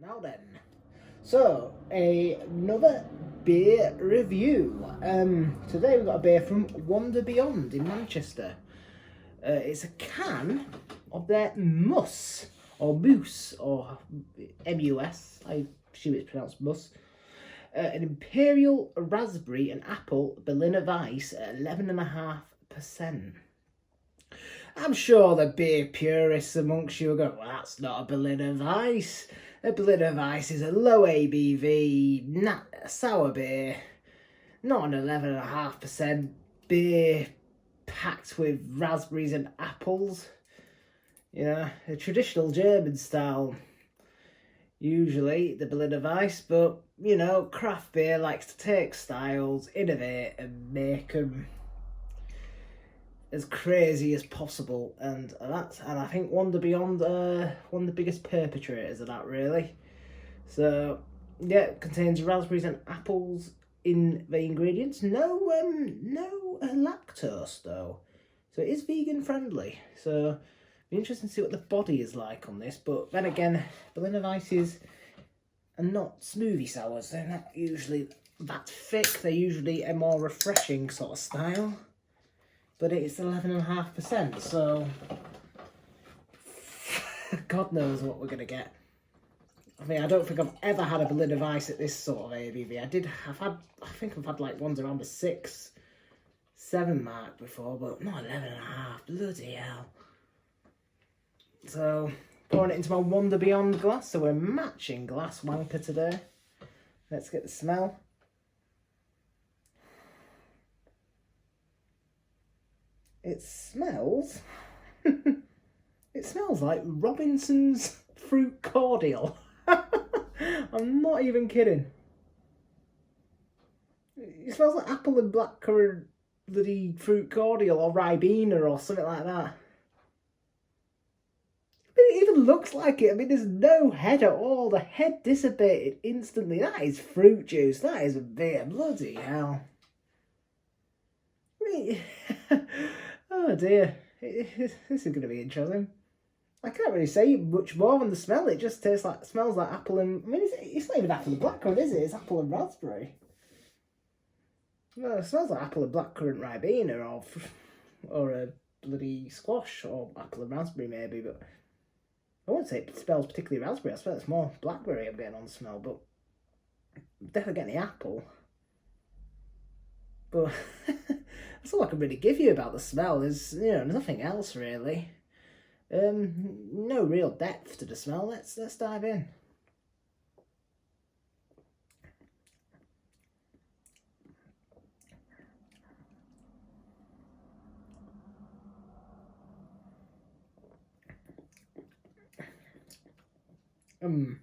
Now then, so another beer review. Today we've got a beer from Wander Beyond in Manchester. It's a can of their Muss, or Moose, or M-U-S, I assume it's pronounced Muss. An imperial raspberry and apple Berliner Weisse at 11.5%. I'm sure the beer purists amongst you are going, well, that's not a Berliner Weisse. A Berliner Weisse is a low ABV, sour beer, not an 11.5% beer packed with raspberries and apples. You know, a traditional German style, usually, the Berliner Weisse, but, you know, craft beer likes to take styles, innovate, and make them as crazy as possible, and I think Wander Beyond one of the biggest perpetrators of that, really. So yeah, it contains raspberries and apples in the ingredients. No lactose though, so it is vegan friendly. So it'll be interesting to see what the body is like on this. But then again, Berliner Weisses are not smoothie sours. They're not usually that thick. They're usually a more refreshing sort of style. But it's 11.5%, so God knows what we're going to get. I mean, I don't think I've ever had a Berliner Weisse at this sort of ABV. I think I've had like ones around the 6, 7 mark before, but not 11.5, bloody hell. So, pouring it into my Wander Beyond glass, so we're matching glass wanker today. Let's get the smell. It smells like Robinson's fruit cordial. I'm not even kidding. It smells like apple and blackcurrant bloody fruit cordial or Ribena or something like that. It even looks like it. I mean, there's no head at all. The head dissipated instantly. That is fruit juice. That is a beer. Bloody hell. I mean, oh dear, this is going to be interesting. I can't really say much more than the smell. It just smells like apple and, I mean, it's not even apple and blackcurrant, is it? It's apple and raspberry. No, it smells like apple and blackcurrant Ribena or a bloody squash or apple and raspberry maybe, but I wouldn't say it smells particularly raspberry. I suppose it's more blackberry I'm getting on the smell, but I'm definitely getting the apple. But that's all I can really give you about the smell. There's, you know, nothing else really. No real depth to the smell. Let's dive in. I'm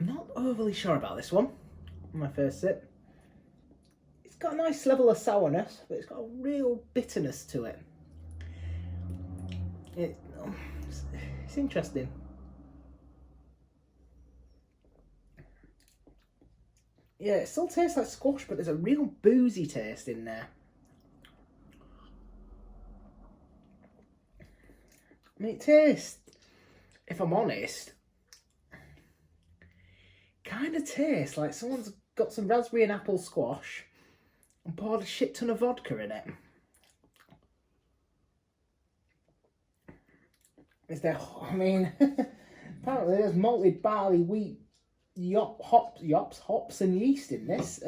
not overly sure about this one. My first sip. It's got a nice level of sourness, but it's got a real bitterness to it. It's interesting. Yeah, it still tastes like squash, but there's a real boozy taste in there. I mean, it tastes, if I'm honest, kind of tastes like someone's got some raspberry and apple squash and poured a shit ton of vodka in it. Is there, I mean, apparently there's malted barley, wheat, hops and yeast in this.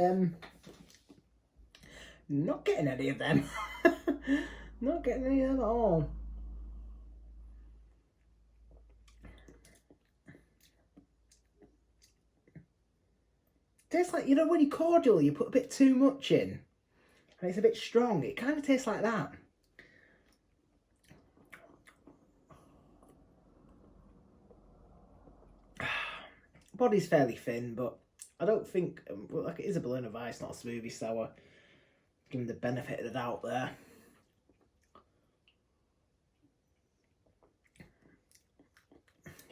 Not getting any of them. Not getting any of them at all. Tastes like, you know, when you cordial, you put a bit too much in and it's a bit strong. It kind of tastes like that. Body's fairly thin, but I don't think, like, it is a Berliner Weisse, not a smoothie sour. Give them the benefit of the doubt there.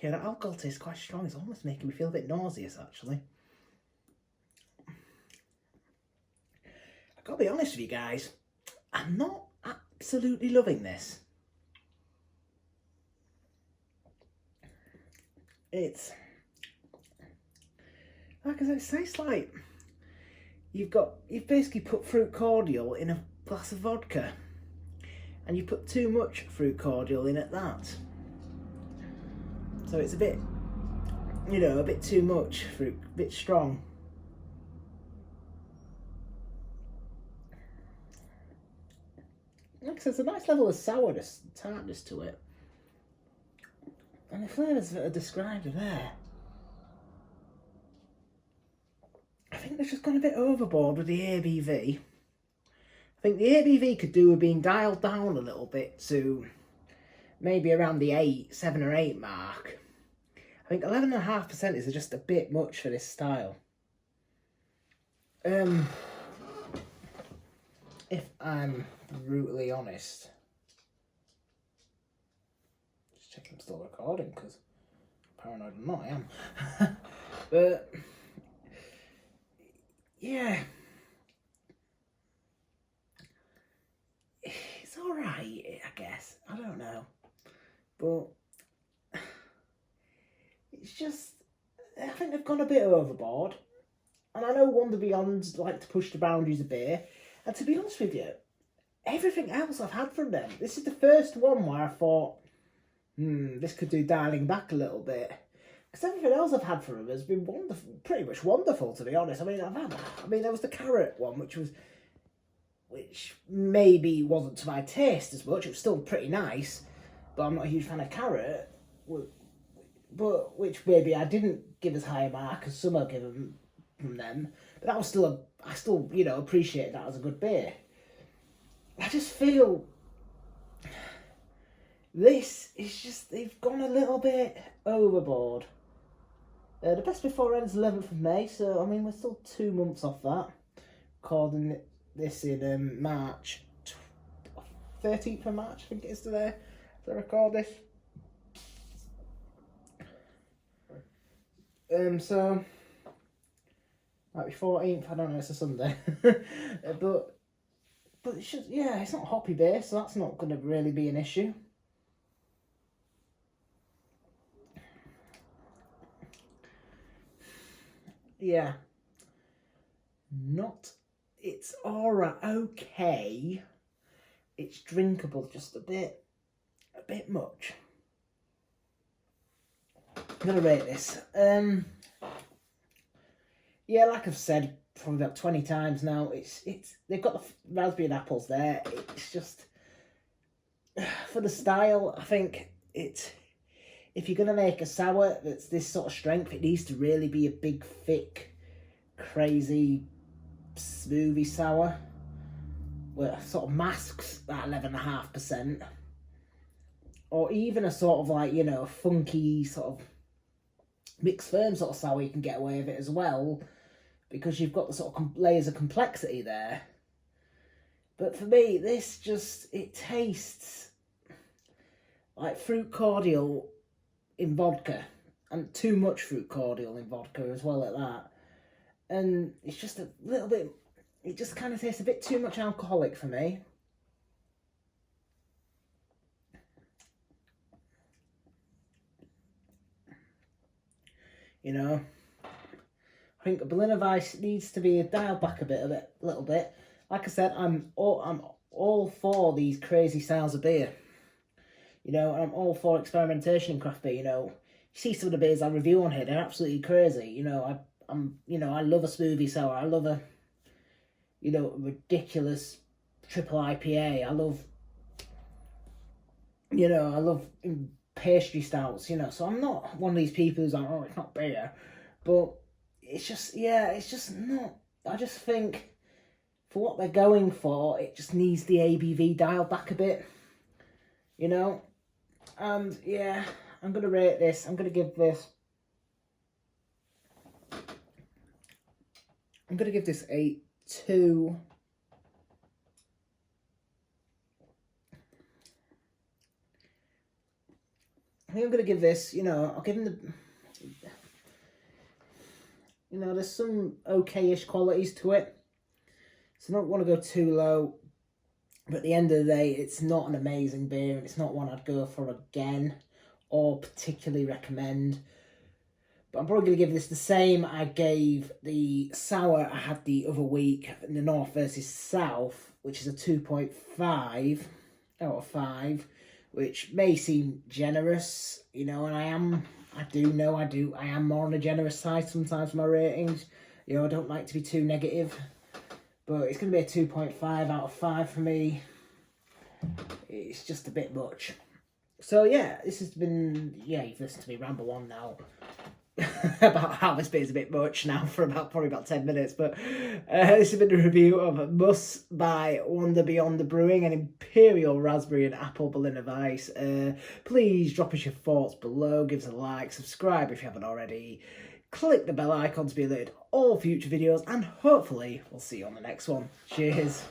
Yeah, that alcohol tastes quite strong. It's almost making me feel a bit nauseous, actually. I've got to be honest with you guys, I'm not absolutely loving this. it's like I said, it tastes like you've basically put fruit cordial in a glass of vodka, and you put too much fruit cordial in at that. So it's a bit, a bit too much fruit, a bit strong. Like I said, it's a nice level of sourness and tartness to it. And the flavours that are described are there. I think they've just gone a bit overboard with the ABV. I think the ABV could do with being dialed down a little bit to maybe around the 7 or 8 mark. I think 11.5% is just a bit much for this style. If I'm brutally honest. Just checking I'm still recording, because paranoid or not, I am. But yeah, it's alright, I guess. I don't know. But it's just, I think they've gone a bit overboard. And I know Wonder Beyond like to push the boundaries a bit. And to be honest with you, everything else I've had from them, this is the first one where I thought, this could do dialing back a little bit. Because everything else I've had from them has been wonderful, pretty much wonderful, to be honest. I mean, there was the carrot one, which maybe wasn't to my taste as much. It was still pretty nice, but I'm not a huge fan of carrot. But which maybe I didn't give as high a mark as some have given from them. But that was still I still appreciate that as a good beer. I just feel this is just, they've gone a little bit overboard. The best before ends 11th of May, so I mean we're still 2 months off that. Recording this in March, 13th of March I think it is today, to record this. So might be 14th, I don't know, it's a Sunday. but it's just, it's not hoppy beer, so that's not going to really be an issue. Yeah. It's alright, okay. It's drinkable, just a bit much. I'm going to rate this. Yeah, like I've said probably about 20 times now, they've got the raspberry and apples there. It's just, for the style, I think if you're going to make a sour that's this sort of strength, it needs to really be a big, thick, crazy, smoothie sour, where sort of masks that 11.5%. Or even a sort of like, funky sort of mixed firm sort of sour, you can get away with it as well, because you've got the sort of layers of complexity there. But for me, this just, it tastes like fruit cordial in vodka, and too much fruit cordial in vodka as well at that. And it's just a little bit, it just kind of tastes a bit too much alcoholic for me. I think the Berliner Weisse needs to be dialed back a little bit. Like I said, I'm all for these crazy styles of beer. And I'm all for experimentation in craft beer. You see some of the beers I review on here, they're absolutely crazy. I love a smoothie sour. I love a, ridiculous triple IPA. I love pastry stouts, so I'm not one of these people who's like, it's not beer, but it's just not, I just think for what they're going for, it just needs the ABV dialed back a bit, and I'm going to rate this, I'm going to give this a 2. I think I'm going to give this, I'll give him the, there's some okay-ish qualities to it. So I don't want to go too low. But at the end of the day, it's not an amazing beer. And it's not one I'd go for again or particularly recommend. But I'm probably going to give this the same I gave the sour I had the other week in the North versus South, which is a 2.5 out of 5, which may seem generous, you know, and I am more on the generous side sometimes for my ratings. You know, I don't like to be too negative, but it's going to be a 2.5 out of 5 for me. It's just a bit much. So yeah, this has been, you've listened to me ramble on now about how this bit is a bit much now for probably about 10 minutes, but this has been a review of Muss by Wonder Beyond the Brewing, an Imperial Raspberry and Apple Berliner Weisse. Please drop us your thoughts below, give us a like, subscribe if you haven't already, click the bell icon to be alerted all future videos, and hopefully we'll see you on the next one. Cheers.